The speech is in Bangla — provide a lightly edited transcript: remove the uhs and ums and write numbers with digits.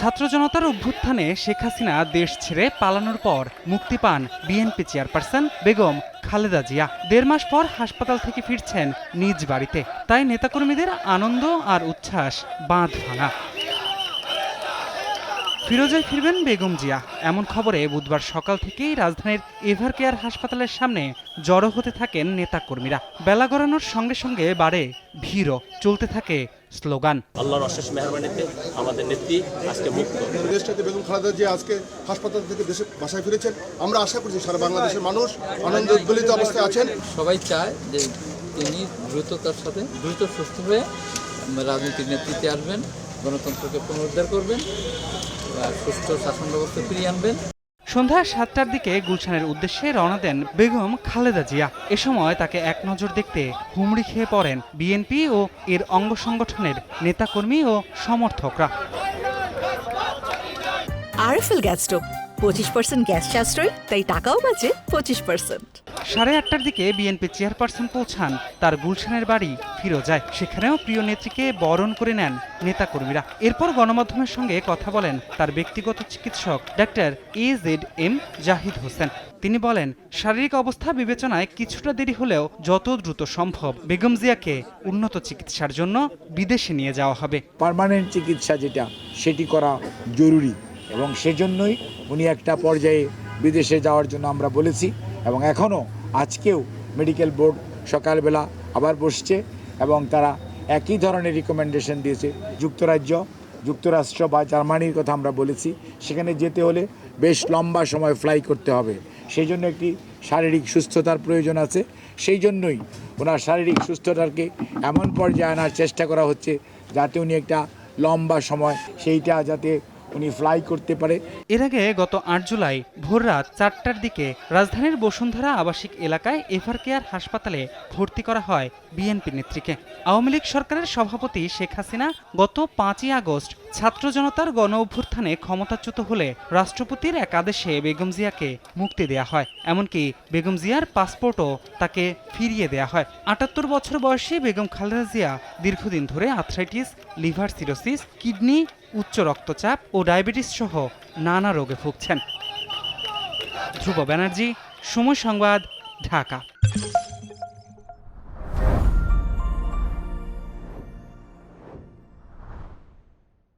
ছাত্র জনতার অভ্যুত্থানে শেখ হাসিনা দেশ ছেড়ে পালানোর পর মুক্তি পান বিএনপি চেয়ারপারসন বেগম খালেদা জিয়া। ১.৫ মাস পর হাসপাতাল থেকে ফিরছেন নিজ বাড়িতে। তাই নেতাকর্মীদের আনন্দ আর উচ্ছ্বাস বাঁধ ভাঙা। ফিরোজায় ফিরবেন বেগম জিয়া, এমন খবরে বুধবার সকাল থেকেই রাজধানীর এভারকেয়ার হাসপাতালের সামনে জড়ো হতে থাকেন নেতাকর্মীরা। বেলা গড়ানোর সঙ্গে সঙ্গে বাড়ে ভিড়ও, চলতে থাকে স্লোগান। আল্লাহর অশেষ মেহেরবানিতে আমাদের নেত্রী আজকে মুক্ত। দেশটাতে বেগম খালেদা জিয়া আজকে হাসপাতাল থেকে দেশে বাসায় ফিরেছেন। আমরা আশা করছি সারা বাংলাদেশের মানুষ আনন্দ উদ্বেলিত অবস্থায় আছেন। সবাই চায় যে তিনি দ্রুততার সাথে দ্রুত সুস্থ হয়ে রাজনীতির নেতৃত্বে আসবেন, গণতন্ত্রকে পুনরুদ্ধার করবেন, সুস্থ শাসন ব্যবস্থা ফিরিয়ে আনবেন। সন্ধ্যা ৭টার দিকে গুলশানের উদ্দেশ্যে রওনা দেন বেগম খালেদা জিয়া। এ সময় তাকে এক নজর দেখতে হুমড়ি খেয়ে পড়েন বিএনপি ও এর অঙ্গ সংগঠনের নেতাকর্মী ও সমর্থকরা। আরএফএল গ্যাস স্টোভ 25% গ্যাস সাশ্রয়, তাই টাকাও বাঁচে 25%। 8:30টার দিকে বিএনপি চেয়ারপারসন পৌঁছান তার গুলশানের বাড়ি ফিরোজায়। সেখানেও প্রিয় নেত্রীকে বরণ করে নেন নেতাকর্মীরা। এরপর গণমাধ্যমের সঙ্গে কথা বলেন তার ব্যক্তিগত চিকিৎসক ডাক্তার AZM জাহিদ হোসেন। তিনি বলেন, শারীরিক অবস্থা বিবেচনায় কিছুটা দেরি হলেও যত দ্রুত সম্ভব বেগম জিয়াকে উন্নত চিকিৎসার জন্য বিদেশে নিয়ে যাওয়া হবে। পার্মানেন্ট চিকিৎসা যেটা সেটি করা জরুরি এবং সেজন্যই উনি একটা পর্যায়ে বিদেশে যাওয়ার জন্য আমরা বলেছি এবং এখনও আজকেও মেডিকেল বোর্ড সকালবেলা আবার বসছে এবং তারা একই ধরনের রিকমেন্ডেশন দিয়েছে। যুক্তরাষ্ট্র বা জার্মানির কথা আমরা বলেছি, সেখানে যেতে হলে বেশ লম্বা সময় ফ্লাই করতে হবে, সেই জন্য একটি শারীরিক সুস্থতার প্রয়োজন আছে। সেই জন্যই ওনার শারীরিক সুস্থতাকে এমন পর্যায়ে আনার চেষ্টা করা হচ্ছে যাতে উনি একটা লম্বা সময় সেইটা যাতে উনি ফ্লাই করতে পারে। এর আগে গত ৮ জুলাই ভোররাত ৪টার দিকে রাজধানীর বসুন্ধরা আবাসিক এলাকায় এভারকেয়ার হাসপাতালে ভর্তি করা হয় বিএনপি নেত্রীকে। আওয়ামী লীগ সরকারের সভাপতি শেখ হাসিনা গত ৫ই আগস্ট ছাত্র জনতার গণ অভ্যুত্থানে ক্ষমতাচ্যুত হলে রাষ্ট্রপতির এক আদেশে বেগম জিয়াকে মুক্তি দেয়া হয়। এমনকি বেগম জিয়ার পাসপোর্টও তাকে ফিরিয়ে দেয়া হয়। ৭৮ বছর বয়সী বেগম খালেদা জিয়া দীর্ঘদিন ধরে আর্থ্রাইটিস, লিভার সিরোসিস, কিডনি, উচ্চ রক্তচাপ ও ডায়াবেটিস সহ নানা রোগে ভুগছেন। ধ্রুব ব্যানার্জি, সময় সংবাদ, ঢাকা।